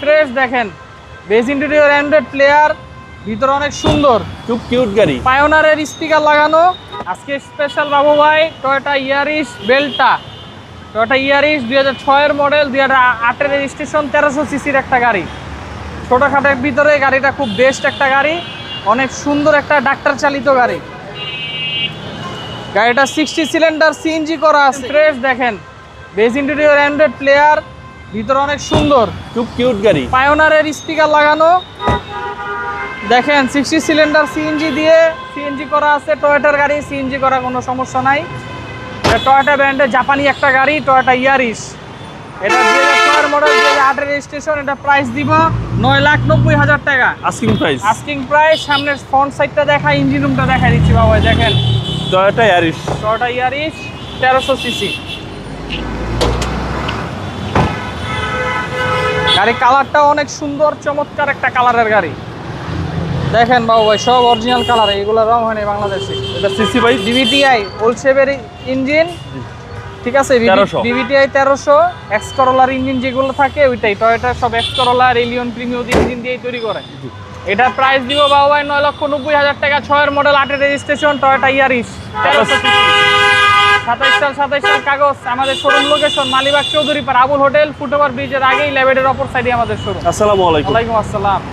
Fresh দেখেন, base interior Android player, ভিতরে অনেক সুন্দর, খুব কিউট গাড়ি। পায়োনারের স্পিকার লাগানো। আজকে স্পেশাল বাবু ভাই টয়োটা ইয়ারিস বেল্টা, টয়োটা ইয়ারিস 2006 এর মডেল, 2008 এর রেজিস্ট্রেশন, 1300 সিসির একটা গাড়ি। ছোটখাটের ভিতরে গাড়িটা খুব বেস্ট একটা গাড়ি, অনেক সুন্দর একটা ডাক্তার চালিত গাড়ি। গাড়িটা 60 সিলিন্ডার সিএনজি করা আছে। ফ্রেশ দেখেন, বেস ইন্টেরিয়র অ্যান্ড্রয়েড প্লেয়ার, ভিতরে অনেক সুন্দর, খুব কিউট গাড়ি। পায়োনারের স্পিকার লাগানো। দেখেন 60 সিলিন্ডার সিএনজি দিয়ে সিএনজি করা আছে। টয়োটার গাড়ি, সিএনজি করা কোনো সমস্যা নাই। এটা টয়োটা ব্র্যান্ডের জাপানি একটা গাড়ি, টয়োটা ইয়ারিস। এটা 2006 মডেল, 2008 এর রেজিস্ট্রেশন। এটা প্রাইস দিব 9,90,000 টাকা আস্কিং প্রাইস। Asking price. সামনের ফ্রন্ট সাইডটা দেখা, ইঞ্জিন রুমটা দেখা দিচ্ছি বাবা। দেখেন Toyota Yaris, Toyota Yaris 1300 CC গাড়ি। কালারটা অনেক সুন্দর, চমৎকার একটা কালারের গাড়ি। দেখেন বাবু ভাই, সব অরিজিনাল কালার, এগুলো রং হয়নি বাংলাদেশে। এটা সিসি ভাই ডিভিটিআই ওল্ড শেপের ইঞ্জিন, ঠিক আছে। 1300 ডিভিটিআই 1300, এক্স করোলার ইঞ্জিন যেগুলো থাকে ওইটাই। টয়োটা সব এক্স করোলার, এলিয়ন প্রিমিয়াম ইঞ্জিন দিয়ে তৈরি করে। এটার প্রাইস দিব বাবু ভাই 9,90,000 টাকা। 6 এর মডেল, 8 এর রেজিস্ট্রেশন, টয়োটা ইয়ারিস 1300 সিসি। 27 সাল কাগজ। আমাদের showroom location Malibagh Chowdhurypara Abul hotel, foot over ব্রিজের আগেই লেভেলের অপর সাইডে আমাদের শোরুম। আসসালামু আলাইকুম। ওয়ালাইকুম আসসালাম।